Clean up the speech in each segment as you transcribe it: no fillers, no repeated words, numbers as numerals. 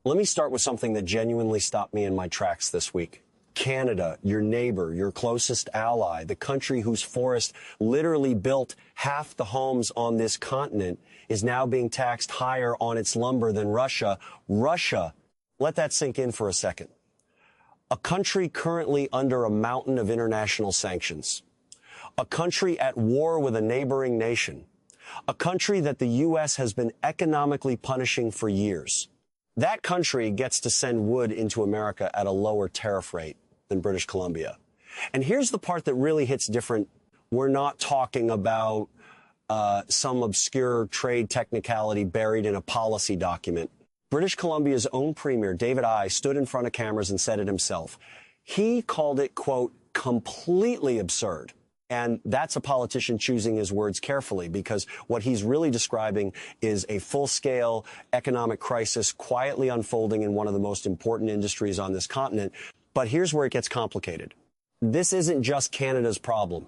Let me start with something that genuinely stopped me in my tracks this week. Canada, your neighbor, your closest ally, the country whose forest literally built half the homes on this continent, is now being taxed higher on its lumber than Russia. Russia, let that sink in for a second. A country currently under a mountain of international sanctions. A country at war with a neighboring nation. A country that the U.S. has been economically punishing for years. That country gets to send wood into America at a lower tariff rate than British Columbia. And here's the part that really hits different. We're not talking about some obscure trade technicality buried in a policy document. British Columbia's own premier, David I, stood in front of cameras and said it himself. He called it, quote, completely absurd. And that's a politician choosing his words carefully, because what he's really describing is a full-scale economic crisis quietly unfolding in one of the most important industries on this continent. But here's where it gets complicated. This isn't just Canada's problem,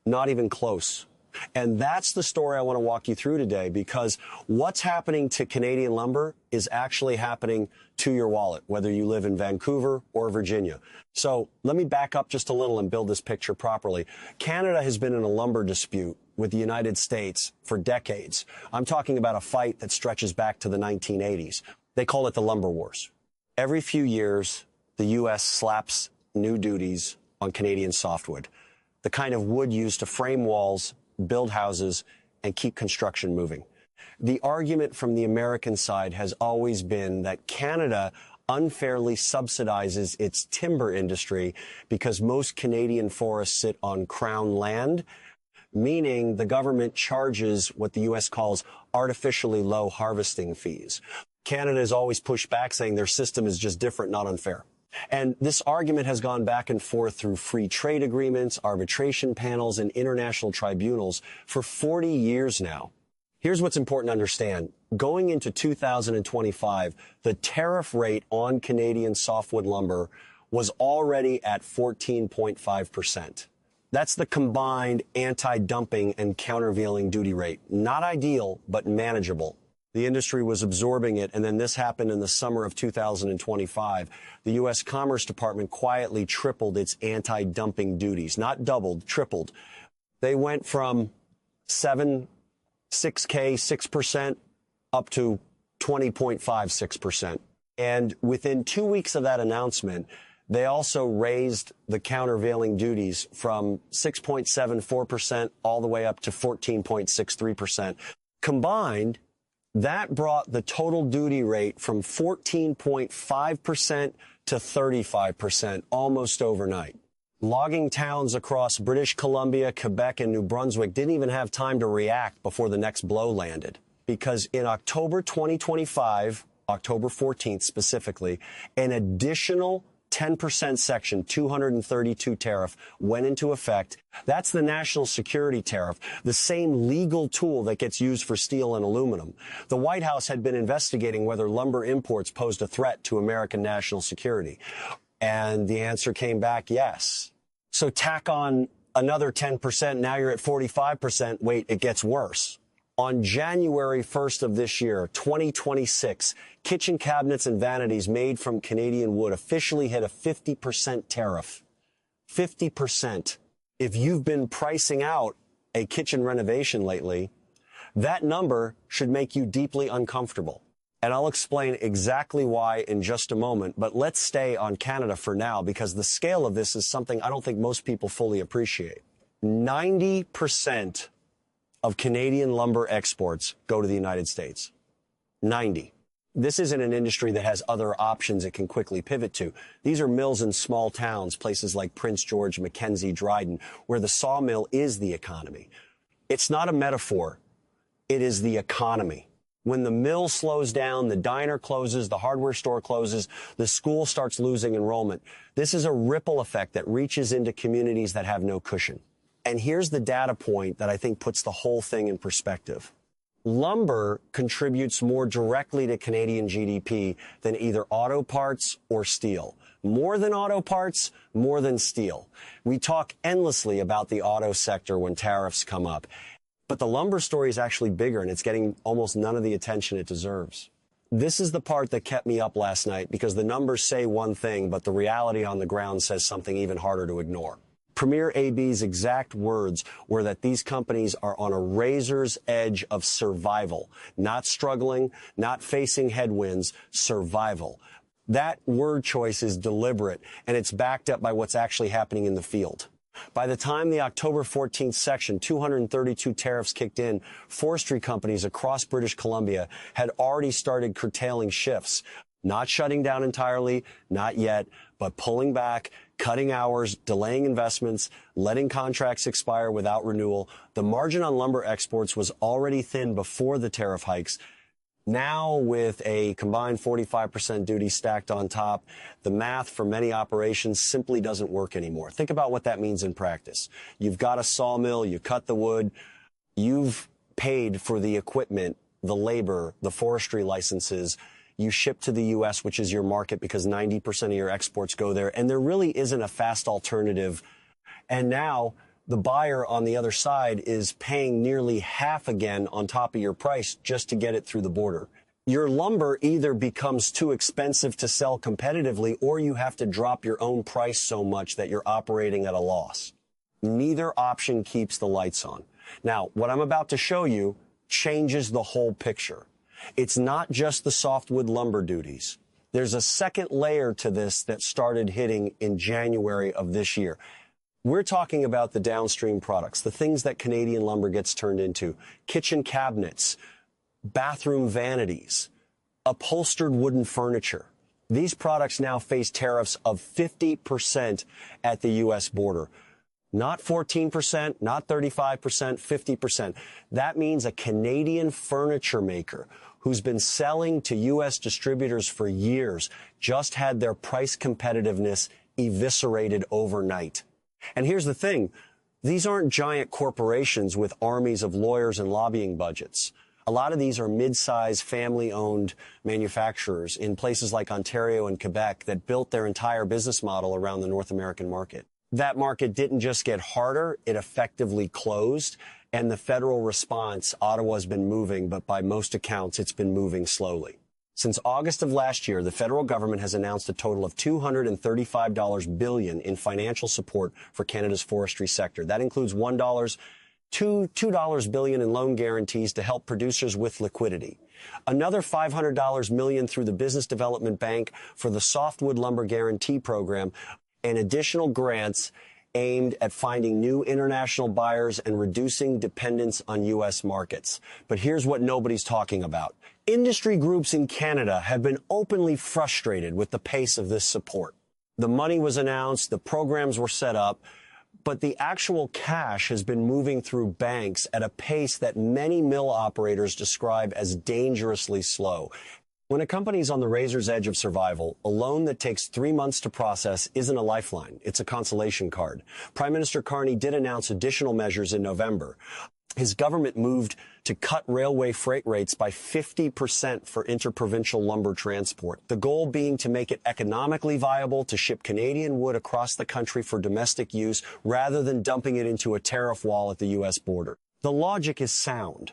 not even close. And that's the story I want to walk you through today, because what's happening to Canadian lumber is actually happening to your wallet, whether you live in Vancouver or Virginia. So let me back up just a little and build this picture properly. Canada has been in a lumber dispute with the United States for decades. I'm talking about a fight that stretches back to the 1980s. They call it the lumber wars. Every few years, the U.S. slaps new duties on Canadian softwood, the kind of wood used to frame walls, build houses, and keep construction moving. The argument from the American side has always been that Canada unfairly subsidizes its timber industry because most Canadian forests sit on crown land, meaning the government charges what the U.S. calls artificially low harvesting fees. Canada has always pushed back, saying their system is just different, not unfair. And this argument has gone back and forth through free trade agreements, arbitration panels, and international tribunals for 40 years now. Here's what's important to understand. Going into 2025, the tariff rate on Canadian softwood lumber was already at 14.5%. That's the combined anti-dumping and countervailing duty rate. Not ideal, but manageable. The industry was absorbing it, and then this happened in the summer of 2025. The U.S. Commerce Department quietly tripled its anti-dumping duties. Not doubled, tripled. They went from 6% up to 20.56%. And within 2 weeks of that announcement, they also raised the countervailing duties from 6.74% all the way up to 14.63%. Combined, that brought the total duty rate from 14.5% to 35% almost overnight. Logging towns across British Columbia, Quebec, and New Brunswick didn't even have time to react before the next blow landed, because in October 2025, October 14th specifically, an additional 10% Section 232 tariff went into effect. That's the national security tariff, the same legal tool that gets used for steel and aluminum. The White House had been investigating whether lumber imports posed a threat to American national security. And the answer came back, yes. So tack on another 10%, now you're at 45%. Wait, it gets worse. On January 1st of this year, 2026, kitchen cabinets and vanities made from Canadian wood officially hit a 50% tariff. 50%. If you've been pricing out a kitchen renovation lately, that number should make you deeply uncomfortable. And I'll explain exactly why in just a moment, but let's stay on Canada for now, because the scale of this is something I don't think most people fully appreciate. 90% of Canadian lumber exports go to the United States. 90. This isn't an industry that has other options it can quickly pivot to. These are mills in small towns, places like Prince George, Mackenzie, Dryden, where the sawmill is the economy. It's not a metaphor. It is the economy. When the mill slows down, the diner closes, the hardware store closes, the school starts losing enrollment. This is a ripple effect that reaches into communities that have no cushion. And here's the data point that I think puts the whole thing in perspective. Lumber contributes more directly to Canadian GDP than either auto parts or steel. More than auto parts, more than steel. We talk endlessly about the auto sector when tariffs come up. But the lumber story is actually bigger, and it's getting almost none of the attention it deserves. This is the part that kept me up last night because the numbers say one thing, but the reality on the ground says something even harder to ignore. Premier AB's exact words were that these companies are on a razor's edge of survival, not struggling, not facing headwinds, survival. That word choice is deliberate, and it's backed up by what's actually happening in the field. By the time the October 14th Section 232 tariffs kicked in, forestry companies across British Columbia had already started curtailing shifts, not shutting down entirely, not yet, but pulling back, cutting hours, delaying investments, letting contracts expire without renewal. The margin on lumber exports was already thin before the tariff hikes. Now, with a combined 45% duty stacked on top, the math for many operations simply doesn't work anymore. Think about what that means in practice. You've got a sawmill, you cut the wood, you've paid for the equipment, the labor, the forestry licenses. You ship to the U.S., which is your market because 90% of your exports go there, and there really isn't a fast alternative. And now the buyer on the other side is paying nearly half again on top of your price just to get it through the border. Your lumber either becomes too expensive to sell competitively, or you have to drop your own price so much that you're operating at a loss. Neither option keeps the lights on. Now, what I'm about to show you changes the whole picture. It's not just the softwood lumber duties. There's a second layer to this that started hitting in January of this year. We're talking about the downstream products, the things that Canadian lumber gets turned into: kitchen cabinets, bathroom vanities, upholstered wooden furniture. These products now face tariffs of 50% at the U.S. border. Not 14%, not 35%, 50%. That means a Canadian furniture maker who's been selling to U.S. distributors for years just had their price competitiveness eviscerated overnight. And here's the thing. These aren't giant corporations with armies of lawyers and lobbying budgets. A lot of these are mid-sized, family-owned manufacturers in places like Ontario and Quebec that built their entire business model around the North American market. That market didn't just get harder, it effectively closed. And the federal response, Ottawa's been moving, but by most accounts, it's been moving slowly. Since August of last year, the federal government has announced a total of $235 billion in financial support for Canada's forestry sector. That includes $2 billion in loan guarantees to help producers with liquidity. Another $500 million through the Business Development Bank for the Softwood Lumber Guarantee Program, and additional grants aimed at finding new international buyers and reducing dependence on U.S. markets. But here's what nobody's talking about. Industry groups in Canada have been openly frustrated with the pace of this support. The money was announced, the programs were set up, but the actual cash has been moving through banks at a pace that many mill operators describe as dangerously slow. When a company's on the razor's edge of survival, a loan that takes 3 months to process isn't a lifeline. It's a consolation card. Prime Minister Carney did announce additional measures in November. His government moved to cut railway freight rates by 50% for interprovincial lumber transport, the goal being to make it economically viable to ship Canadian wood across the country for domestic use rather than dumping it into a tariff wall at the U.S. border. The logic is sound.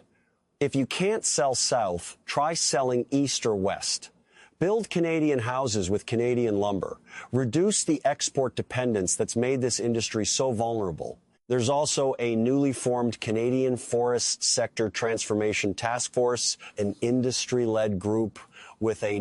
If you can't sell south, try selling east or west. Build Canadian houses with Canadian lumber. Reduce the export dependence that's made this industry so vulnerable. There's also a newly formed Canadian Forest Sector Transformation Task Force, an industry-led group with a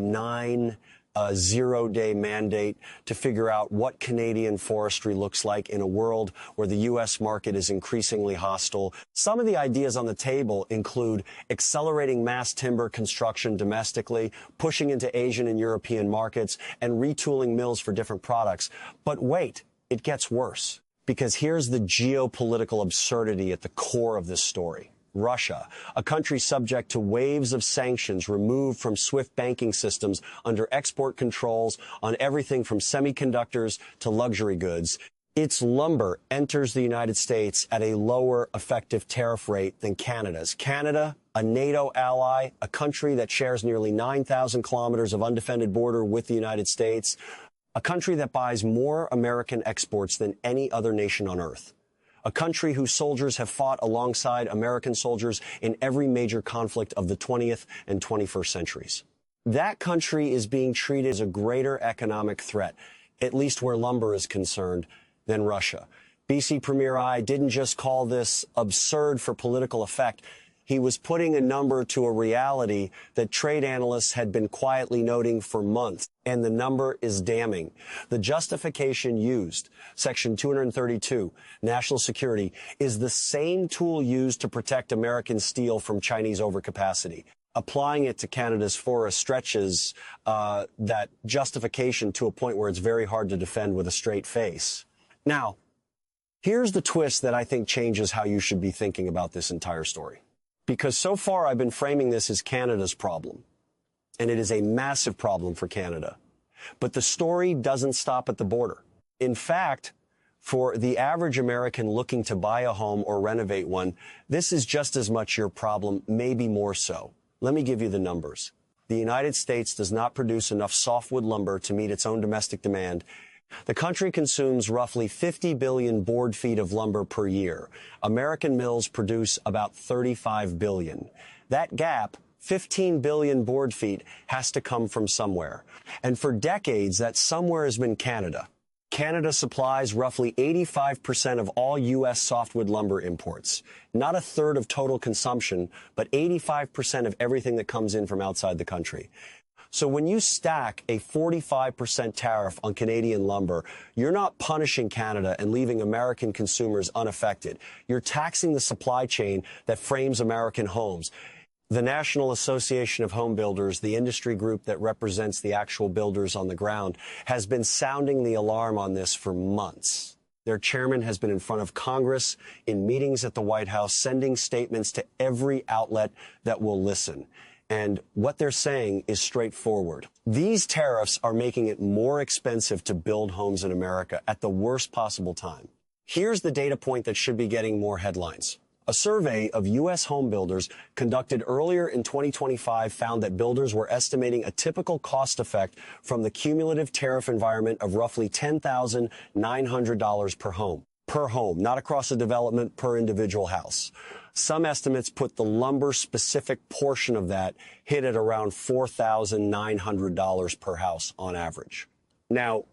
0-day mandate to figure out what Canadian forestry looks like in a world where the U.S. market is increasingly hostile. Some of the ideas on the table include accelerating mass timber construction domestically, pushing into Asian and European markets, and retooling mills for different products. But wait, it gets worse. Because here's the geopolitical absurdity at the core of this story. Russia, a country subject to waves of sanctions removed from SWIFT banking systems under export controls on everything from semiconductors to luxury goods. Its lumber enters the United States at a lower effective tariff rate than Canada's. Canada, a NATO ally, a country that shares nearly 9,000 kilometers of undefended border with the United States, a country that buys more American exports than any other nation on earth. A country whose soldiers have fought alongside American soldiers in every major conflict of the 20th and 21st centuries. That country is being treated as a greater economic threat, at least where lumber is concerned, than Russia. BC Premier I didn't just call this absurd for political effect. He was putting a number to a reality that trade analysts had been quietly noting for months, and the number is damning. The justification used, Section 232, national security, is the same tool used to protect American steel from Chinese overcapacity. Applying it to Canada's forest stretches that justification to a point where it's very hard to defend with a straight face. Now, here's the twist that I think changes how you should be thinking about this entire story. Because so far I've been framing this as Canada's problem, and it is a massive problem for Canada. But the story doesn't stop at the border. In fact, for the average American looking to buy a home or renovate one, this is just as much your problem, maybe more so. Let me give you the numbers. The United States does not produce enough softwood lumber to meet its own domestic demand. The country consumes roughly 50 billion board feet of lumber per year. American mills produce about 35 billion. That gap, 15 billion board feet, has to come from somewhere. And for decades, that somewhere has been Canada. Canada supplies roughly 85% of all U.S. softwood lumber imports. Not a third of total consumption, but 85% of everything that comes in from outside the country. So when you stack a 45% tariff on Canadian lumber, you're not punishing Canada and leaving American consumers unaffected. You're taxing the supply chain that frames American homes. The National Association of Home Builders, the industry group that represents the actual builders on the ground, has been sounding the alarm on this for months. Their chairman has been in front of Congress in meetings at the White House, sending statements to every outlet that will listen. And what they're saying is straightforward. These tariffs are making it more expensive to build homes in America at the worst possible time. Here's the data point that should be getting more headlines. A survey of U.S. home builders conducted earlier in 2025 found that builders were estimating a typical cost effect from the cumulative tariff environment of roughly $10,900 per home. Per home, not across a development, per individual house. Some estimates put the lumber-specific portion of that hit at around $4,900 per house on average. Now,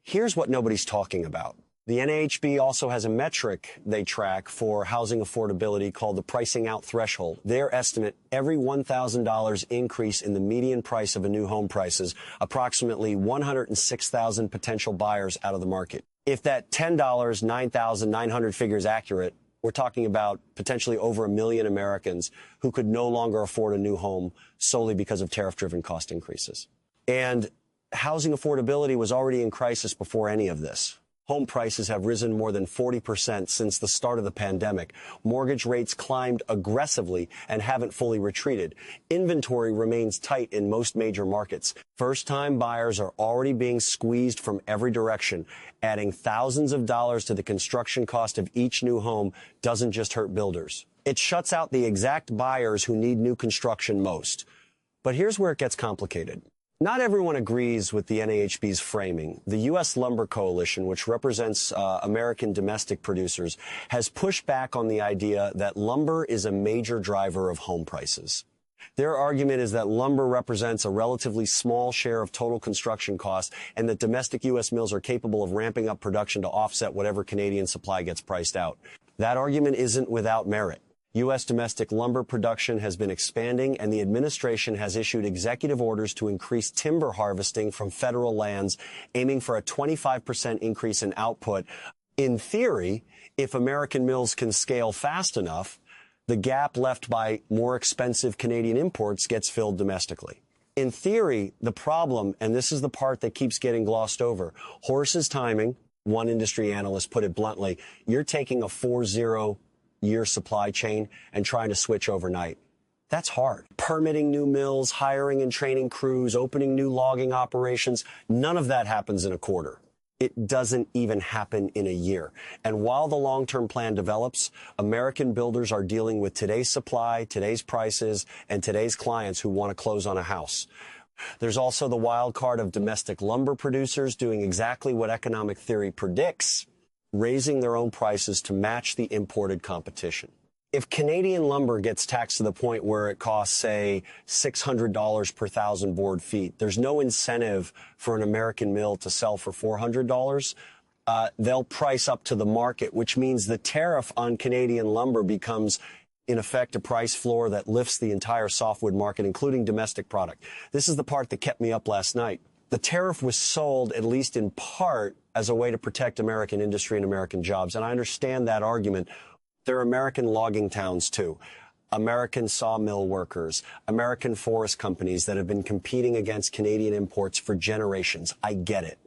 here's what nobody's talking about. The NAHB also has a metric they track for housing affordability called the pricing out threshold. Their estimate, every $1,000 increase in the median price of a new home prices approximately 106,000 potential buyers out of the market. If that $10, 9,900 figure is accurate, we're talking about potentially over 1 million Americans who could no longer afford a new home solely because of tariff-driven cost increases. And housing affordability was already in crisis before any of this. Home prices have risen more than 40% since the start of the pandemic. Mortgage rates climbed aggressively and haven't fully retreated. Inventory remains tight in most major markets. First-time buyers are already being squeezed from every direction. Adding thousands of dollars to the construction cost of each new home doesn't just hurt builders. It shuts out the exact buyers who need new construction most. But here's where it gets complicated. Not everyone agrees with the NAHB's framing. The U.S. Lumber Coalition, which represents American domestic producers, has pushed back on the idea that lumber is a major driver of home prices. Their argument is that lumber represents a relatively small share of total construction costs and that domestic U.S. mills are capable of ramping up production to offset whatever Canadian supply gets priced out. That argument isn't without merit. U.S. domestic lumber production has been expanding, and the administration has issued executive orders to increase timber harvesting from federal lands, aiming for a 25% increase in output. In theory, if American mills can scale fast enough, the gap left by more expensive Canadian imports gets filled domestically. In theory, the problem, and this is the part that keeps getting glossed over, horses timing. One industry analyst put it bluntly, you're taking a 4-0 year supply chain and trying to switch overnight. That's hard. Permitting new mills, hiring and training crews, opening new logging operations, none of that happens in a quarter. It doesn't even happen in a year. And while the long-term plan develops, American builders are dealing with today's supply, today's prices, and today's clients who want to close on a house. There's also the wild card of domestic lumber producers doing exactly what economic theory predicts, raising their own prices to match the imported competition. If Canadian lumber gets taxed to the point where it costs, say, $600 per thousand board feet, there's no incentive for an American mill to sell for $400. They'll price up to the market, which means the tariff on Canadian lumber becomes, in effect, a price floor that lifts the entire softwood market, including domestic product. This is the part that kept me up last night. The tariff was sold, at least in part, as a way to protect American industry and American jobs. And I understand that argument. There are American logging towns, too. American sawmill workers, American forest companies that have been competing against Canadian imports for generations. I get it.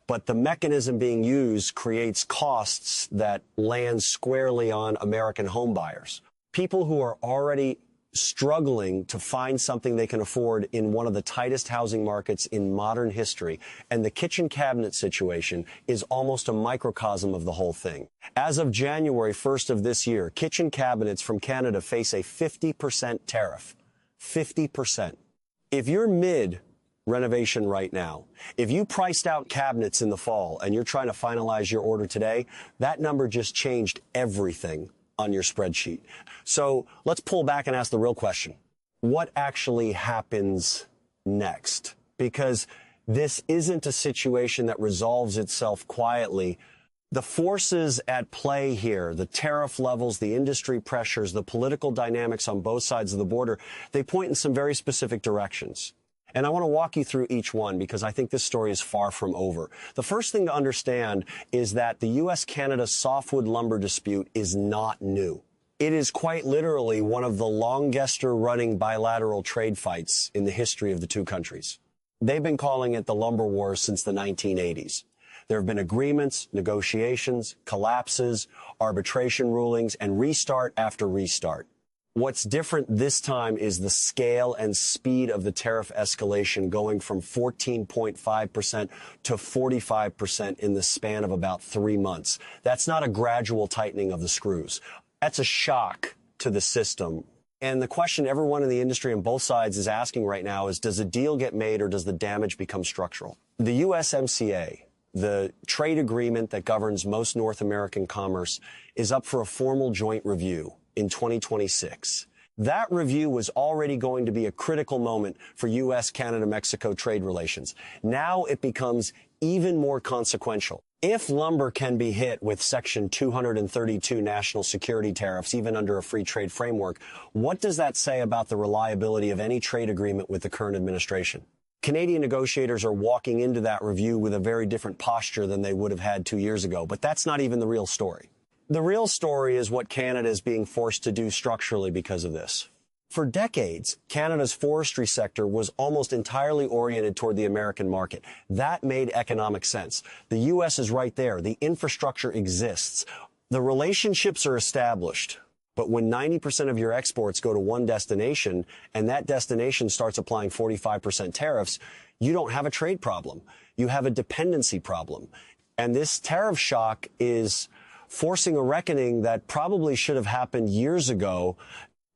But the mechanism being used creates costs that land squarely on American home buyers. People who are already struggling to find something they can afford in one of the tightest housing markets in modern history. And the kitchen cabinet situation is almost a microcosm of the whole thing. As of January 1st of this year, kitchen cabinets from Canada face a 50% tariff. 50%. If you're mid renovation right now, if you priced out cabinets in the fall and you're trying to finalize your order today, that number just changed everything on your spreadsheet. So let's pull back and ask the real question. What actually happens next? Because this isn't a situation that resolves itself quietly. The forces at play here, the tariff levels, the industry pressures, the political dynamics on both sides of the border, they point in some very specific directions. And I want to walk you through each one because I think this story is far from over. The first thing to understand is that the U.S.-Canada softwood lumber dispute is not new. It is quite literally one of the longest-running bilateral trade fights in the history of the two countries. They've been calling it the lumber wars since the 1980s. There have been agreements, negotiations, collapses, arbitration rulings, and restart after restart. What's different this time is the scale and speed of the tariff escalation going from 14.5% to 45% in the span of about 3 months. That's not a gradual tightening of the screws. That's a shock to the system. And the question everyone in the industry on both sides is asking right now is, does a deal get made or does the damage become structural? The USMCA, the trade agreement that governs most North American commerce, is up for a formal joint review in 2026. That review was already going to be a critical moment for U.S., Canada, Mexico trade relations. Now it becomes even more consequential. If lumber can be hit with Section 232 national security tariffs, even under a free trade framework, what does that say about the reliability of any trade agreement with the current administration? Canadian negotiators are walking into that review with a very different posture than they would have had 2 years ago, but that's not even the real story. The real story is what Canada is being forced to do structurally because of this. For decades, Canada's forestry sector was almost entirely oriented toward the American market. That made economic sense. The U.S. is right there. The infrastructure exists. The relationships are established. But when 90% of your exports go to one destination and that destination starts applying 45% tariffs, you don't have a trade problem. You have a dependency problem. And this tariff shock is forcing a reckoning that probably should have happened years ago.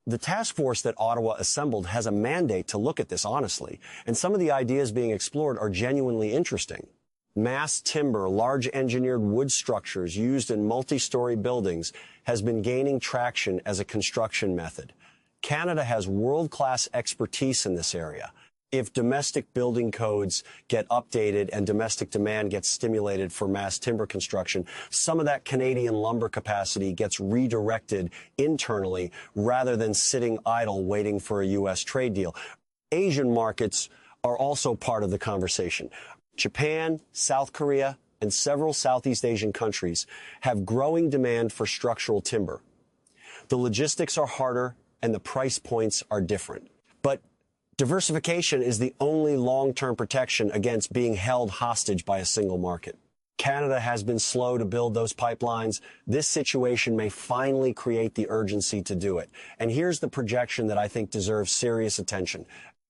The task force that Ottawa assembled has a mandate to look at this honestly, and some of the ideas being explored are genuinely interesting. Mass timber, large engineered wood structures used in multi-story buildings has been gaining traction as a construction method. Canada has world-class expertise in this area. If domestic building codes get updated and domestic demand gets stimulated for mass timber construction, some of that Canadian lumber capacity gets redirected internally rather than sitting idle waiting for a U.S. trade deal. Asian markets are also part of the conversation. Japan, South Korea, and several Southeast Asian countries have growing demand for structural timber. The logistics are harder and the price points are different. But diversification is the only long-term protection against being held hostage by a single market. Canada has been slow to build those pipelines. This situation may finally create the urgency to do it. And here's the projection that I think deserves serious attention.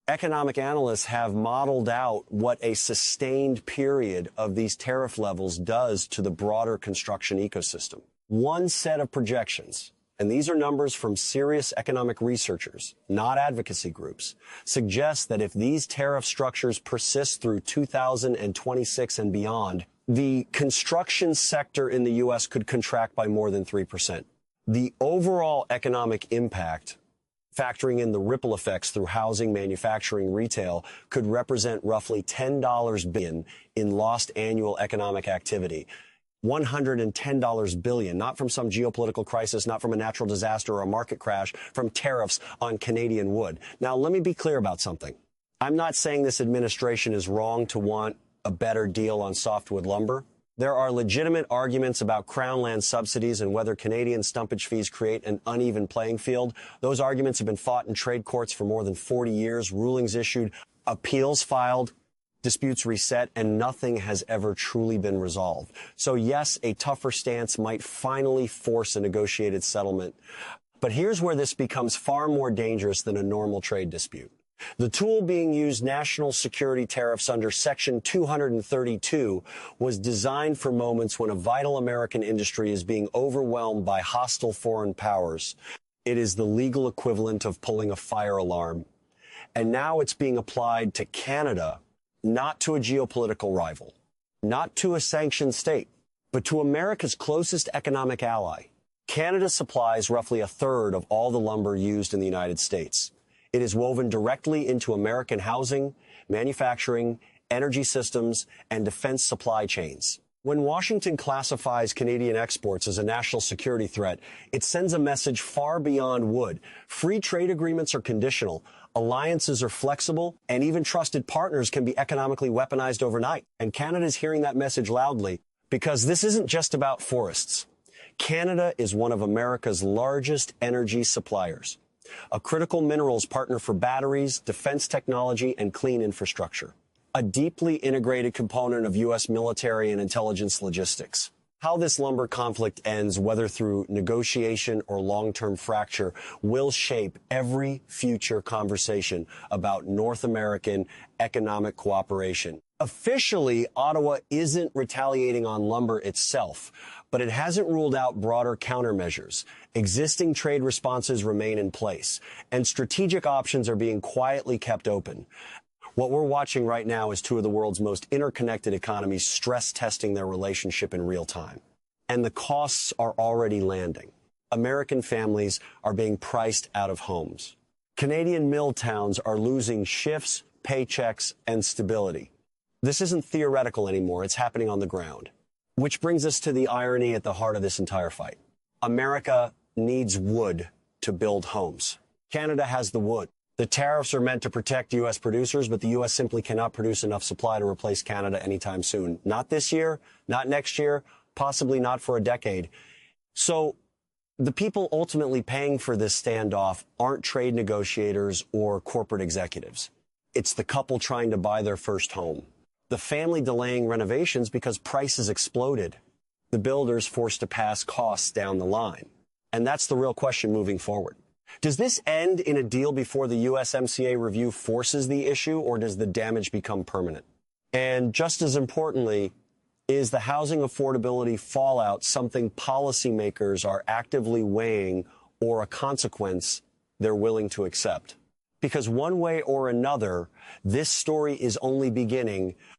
Economic analysts have modeled out what a sustained period of these tariff levels does to the broader construction ecosystem. One set of projections, and these are numbers from serious economic researchers, not advocacy groups, suggests that if these tariff structures persist through 2026 and beyond, the construction sector in the U.S. could contract by more than 3%. The overall economic impact, factoring in the ripple effects through housing, manufacturing, retail, could represent roughly $10 billion in lost annual economic activity. $110 billion, not from some geopolitical crisis, not from a natural disaster or a market crash, from tariffs on Canadian wood. Now, let me be clear about something. I'm not saying this administration is wrong to want a better deal on softwood lumber. There are legitimate arguments about Crown land subsidies and whether Canadian stumpage fees create an uneven playing field. Those arguments have been fought in trade courts for more than 40 years, rulings issued, appeals filed, disputes reset, and nothing has ever truly been resolved. So yes, a tougher stance might finally force a negotiated settlement. But here's where this becomes far more dangerous than a normal trade dispute. The tool being used, national security tariffs under Section 232, was designed for moments when a vital American industry is being overwhelmed by hostile foreign powers. It is the legal equivalent of pulling a fire alarm. And now it's being applied to Canada, not to a geopolitical rival, not to a sanctioned state, but to America's closest economic ally. Canada supplies roughly a third of all the lumber used in the United States. It is woven directly into American housing, manufacturing, energy systems, and defense supply chains. When Washington classifies Canadian exports as a national security threat, it sends a message far beyond wood. Free trade agreements are conditional, alliances are flexible, and even trusted partners can be economically weaponized overnight. And Canada is hearing that message loudly because this isn't just about forests. Canada is one of America's largest energy suppliers, a critical minerals partner for batteries, defense technology, and clean infrastructure, a deeply integrated component of U.S. military and intelligence logistics. How this lumber conflict ends, whether through negotiation or long-term fracture, will shape every future conversation about North American economic cooperation. Officially, Ottawa isn't retaliating on lumber itself, but it hasn't ruled out broader countermeasures. Existing trade responses remain in place, and strategic options are being quietly kept open. What we're watching right now is two of the world's most interconnected economies stress testing their relationship in real time. And the costs are already landing. American families are being priced out of homes. Canadian mill towns are losing shifts, paychecks, and stability. This isn't theoretical anymore. It's happening on the ground. Which brings us to the irony at the heart of this entire fight. America needs wood to build homes. Canada has the wood. The tariffs are meant to protect U.S. producers, but the U.S. simply cannot produce enough supply to replace Canada anytime soon. Not this year, not next year, possibly not for a decade. So the people ultimately paying for this standoff aren't trade negotiators or corporate executives. It's the couple trying to buy their first home. The family delaying renovations because prices exploded. The builders forced to pass costs down the line. And that's the real question moving forward. Does this end in a deal before the USMCA review forces the issue, or does the damage become permanent? And just as importantly, is the housing affordability fallout something policymakers are actively weighing or a consequence they're willing to accept? Because one way or another, this story is only beginning